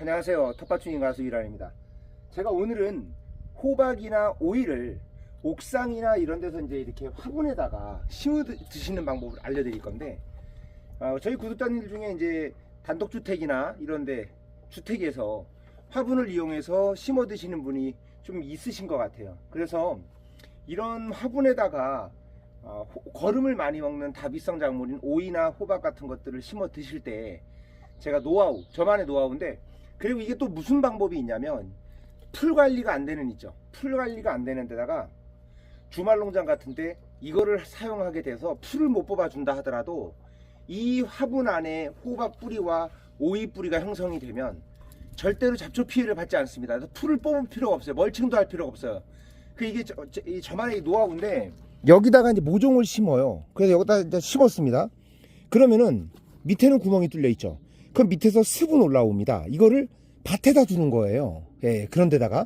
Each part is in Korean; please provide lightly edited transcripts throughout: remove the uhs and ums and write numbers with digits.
안녕하세요. 텃밭주인 가수 이란입니다. 제가 오늘은 호박이나 오이를 옥상이나 이런 데서 이제 이렇게 화분에다가 심어 드시는 방법을 알려드릴 건데, 저희 구독자님들 중에 이제 단독주택이나 이런데 주택에서 화분을 이용해서 심어 드시는 분이 좀 있으신 것 같아요. 그래서 이런 화분에다가 거름을 많이 먹는 다비성 작물인 오이나 호박 같은 것들을 심어 드실 때 제가 저만의 노하우인데, 그리고 이게 또 무슨 방법이 있냐면 풀 관리가 안 되는 있죠. 풀 관리가 안 되는 데다가 주말 농장 같은데 이거를 사용하게 돼서 풀을 못 뽑아준다 하더라도 이 화분 안에 호박 뿌리와 오이 뿌리가 형성이 되면 절대로 잡초 피해를 받지 않습니다. 그래서 풀을 뽑을 필요가 없어요. 멀칭도 할 필요가 없어요. 이게 저만의 노하우인데, 여기다가 이제 모종을 심어요. 그래서 여기다 이제 심었습니다. 그러면은 밑에는 구멍이 뚫려 있죠. 그럼 밑에서 습은 올라옵니다. 이거를 밭에다 두는 거예요. 예, 그런 데다가.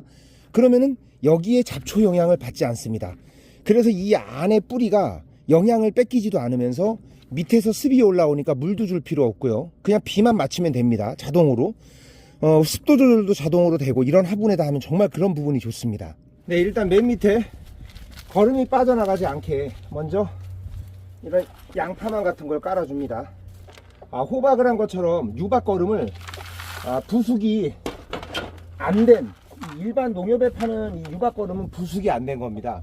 그러면은 여기에 잡초 영향을 받지 않습니다. 그래서 이 안에 뿌리가 영향을 뺏기지도 않으면서 밑에서 습이 올라오니까 물도 줄 필요 없고요. 그냥 비만 맞추면 됩니다. 자동으로. 습도 조절도 자동으로 되고, 이런 화분에다 하면 정말 그런 부분이 좋습니다. 네, 일단 맨 밑에 거름이 빠져나가지 않게 먼저 이런 양파망 같은 걸 깔아줍니다. 호박을 한 것처럼 유박거름을 부숙이 안 된, 일반 농협에 파는 이 유박거름은 부숙이 안 된 겁니다.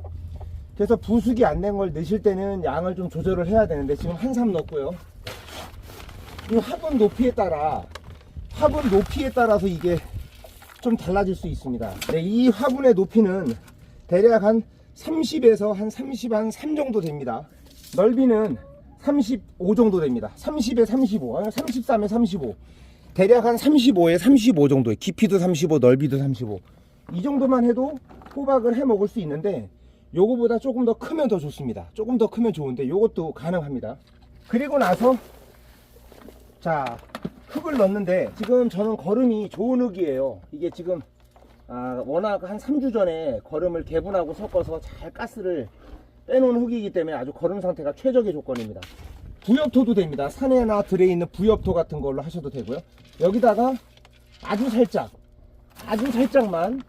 그래서 부숙이 안 된 걸 넣으실 때는 양을 좀 조절을 해야 되는데, 지금 한 삽 넣었고요. 이 화분 높이에 따라서 이게 좀 달라질 수 있습니다. 네, 이 화분의 높이는 대략 한 30에서 한 3 정도 됩니다. 넓이는 35 정도 됩니다. 30에 35, 33에 35. 대략 한 35에 35 정도의 깊이도 35, 넓이도 35. 이 정도만 해도 호박을 해 먹을 수 있는데, 요거보다 조금 더 크면 더 좋습니다. 조금 더 크면 좋은데 요것도 가능합니다. 그리고 나서 자, 흙을 넣는데, 지금 저는 거름이 좋은 흙이에요. 이게 지금 워낙 한 3주 전에 거름을 개분하고 섞어서 잘 가스를 빼놓은 흙이기 때문에 아주 거름 상태가 최적의 조건입니다. 부엽토도 됩니다. 산에나 들에 있는 부엽토 같은 걸로 하셔도 되고요. 여기다가 아주 살짝만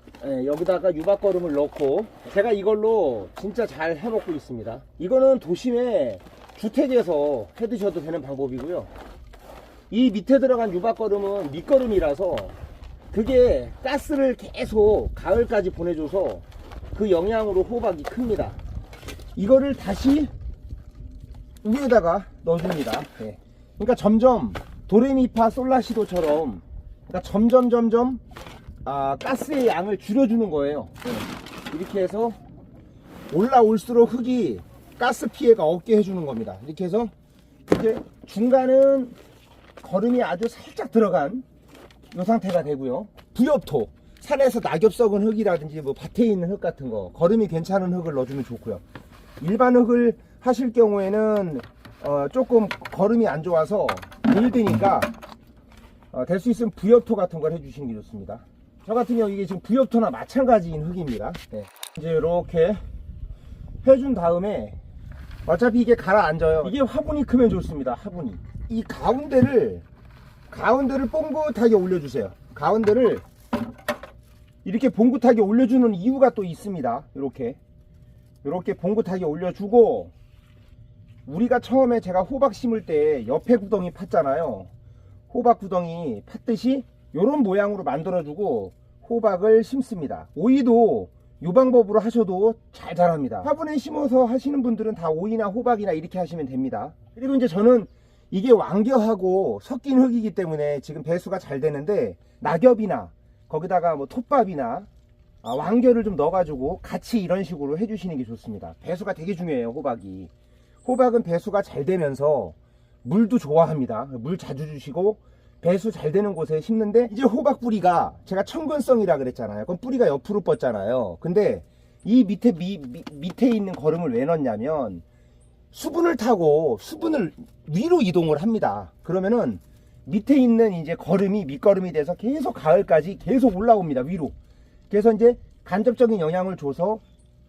여기다가 유박거름을 넣고, 제가 이걸로 진짜 잘 해먹고 있습니다. 이거는 도심에 주택에서 해드셔도 되는 방법이고요. 이 밑에 들어간 유박거름은 밑거름이라서 그게 가스를 계속 가을까지 보내줘서 그 영향으로 호박이 큽니다. 이거를 다시 위에다가 넣어줍니다. 네. 그러니까 점점 도레미파 솔라시도처럼, 그러니까 점점 가스의 양을 줄여주는 거예요. 네. 이렇게 해서 올라올수록 흙이 가스 피해가 없게 해주는 겁니다. 이렇게 해서 이제 중간은 거름이 아주 살짝 들어간 이 상태가 되고요. 부엽토, 산에서 낙엽 썩은 흙이라든지 뭐 밭에 있는 흙 같은 거, 거름이 괜찮은 흙을 넣어주면 좋고요. 일반 흙을 하실 경우에는 조금 거름이 안 좋아서 물드니까 될 수 있으면 부엽토 같은 걸 해주시는 게 좋습니다. 저 같은 경우 이게 지금 부엽토나 마찬가지인 흙입니다. 네. 이제 이렇게 해준 다음에, 어차피 이게 가라앉아요. 이게 화분이 크면 좋습니다. 화분이 이 가운데를 뽕긋하게 올려주세요. 가운데를 이렇게 봉긋하게 올려주는 이유가 또 있습니다. 이렇게 봉긋하게 올려주고, 우리가 처음에 제가 호박 심을 때 옆에 구덩이 팠잖아요. 호박 구덩이 팠듯이 이런 모양으로 만들어주고 호박을 심습니다. 오이도 이 방법으로 하셔도 잘 자랍니다. 화분에 심어서 하시는 분들은 다 오이나 호박이나 이렇게 하시면 됩니다. 그리고 이제 저는 이게 왕겨하고 섞인 흙이기 때문에 지금 배수가 잘 되는데, 낙엽이나 거기다가 뭐 톱밥이나 왕겨를 좀 넣어가지고 같이 이런 식으로 해주시는 게 좋습니다. 배수가 되게 중요해요. 호박은 배수가 잘 되면서 물도 좋아합니다. 물 자주 주시고 배수 잘 되는 곳에 심는데, 이제 호박 뿌리가 제가 청근성이라 그랬잖아요. 그럼 뿌리가 옆으로 뻗잖아요. 근데 이 밑에 있는 거름을 왜 넣냐면, 수분을 타고 수분을 위로 이동을 합니다. 그러면은 밑에 있는 이제 거름이 밑거름이 돼서 계속 가을까지 계속 올라옵니다. 위로. 그래서 이제 간접적인 영향을 줘서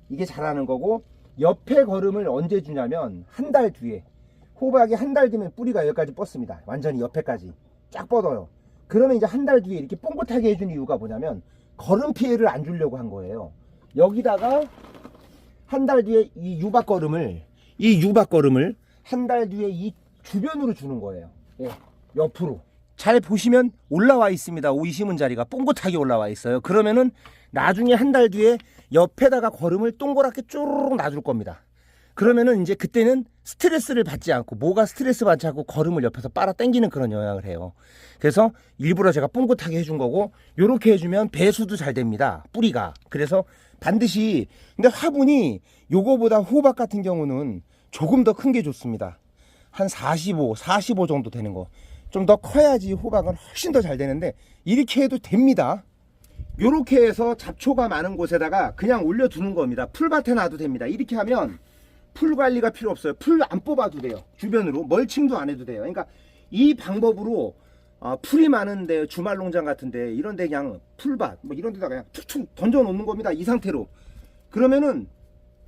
이게 자라는 거고, 옆에 거름을 언제 주냐면 한 달 뒤에, 호박이 한 달 되면 뿌리가 여기까지 뻗습니다. 완전히 옆에까지 쫙 뻗어요. 그러면 이제 한 달 뒤에 이렇게 뽕긋하게 해준 이유가 뭐냐면 거름 피해를 안 주려고 한 거예요. 여기다가 한 달 뒤에 이 유박거름을 한 달 뒤에 이 주변으로 주는 거예요. 예, 옆으로. 잘 보시면 올라와 있습니다. 오이 심은 자리가 뽕긋하게 올라와 있어요. 그러면은 나중에 한 달 뒤에 옆에다가 거름을 동그랗게 쪼르륵 놔줄 겁니다. 그러면은 이제 그때는 스트레스를 받지 않고, 뭐가 스트레스 받지 않고 거름을 옆에서 빨아 당기는 그런 영향을 해요. 그래서 일부러 제가 뽕긋하게 해준 거고, 요렇게 해주면 배수도 잘 됩니다. 뿌리가. 그래서 반드시, 근데 화분이 요거보다 호박 같은 경우는 조금 더 큰 게 좋습니다. 한 45 정도 되는 거. 좀 더 커야지 호박은 훨씬 더 잘 되는데, 이렇게 해도 됩니다. 요렇게 해서 잡초가 많은 곳에다가 그냥 올려두는 겁니다. 풀밭에 놔도 됩니다. 이렇게 하면 풀 관리가 필요 없어요. 풀 안 뽑아도 돼요. 주변으로 멀칭도 안 해도 돼요. 그러니까 이 방법으로 풀이 많은데, 주말 농장 같은데 이런 데 그냥 풀밭 뭐 이런 데다가 그냥 툭툭 던져 놓는 겁니다. 이 상태로. 그러면은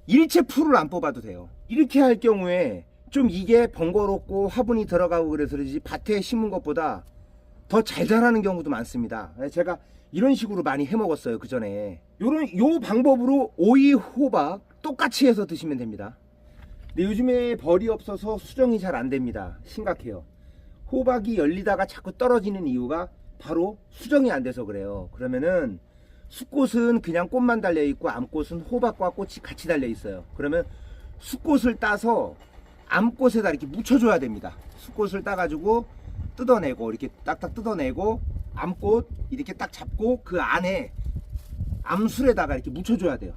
일체 풀을 안 뽑아도 돼요. 이렇게 할 경우에 좀 이게 번거롭고 화분이 들어가고 그래서 그런지 밭에 심은 것보다 더 잘 자라는 경우도 많습니다. 제가 이런 식으로 많이 해 먹었어요. 그 전에 요 방법으로 오이, 호박 똑같이 해서 드시면 됩니다. 근데 요즘에 벌이 없어서 수정이 잘 안 됩니다. 심각해요. 호박이 열리다가 자꾸 떨어지는 이유가 바로 수정이 안 돼서 그래요. 그러면은 숫꽃은 그냥 꽃만 달려 있고 암꽃은 호박과 꽃이 같이 달려 있어요. 그러면 숫꽃을 따서 암꽃에다 이렇게 묻혀줘야 됩니다. 숫꽃을 따가지고 뜯어내고, 이렇게 딱딱 뜯어내고 암꽃 이렇게 딱 잡고 그 안에 암술에다가 이렇게 묻혀줘야 돼요.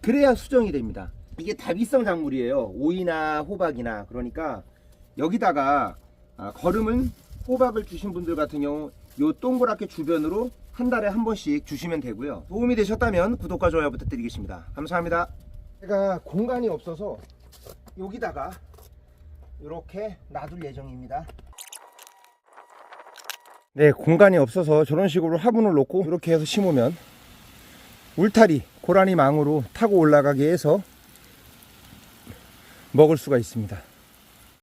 그래야 수정이 됩니다. 이게 다비성 작물이에요. 오이나 호박이나. 그러니까 여기다가 거름은 호박을 주신 분들 같은 경우 요 동그랗게 주변으로 한 달에 한 번씩 주시면 되고요. 도움이 되셨다면 구독과 좋아요 부탁드리겠습니다. 감사합니다. 제가 공간이 없어서 여기다가 이렇게 놔둘 예정입니다. 네, 공간이 없어서 저런 식으로 화분을 놓고 이렇게 해서 심으면 울타리, 고라니 망으로 타고 올라가게 해서 먹을 수가 있습니다.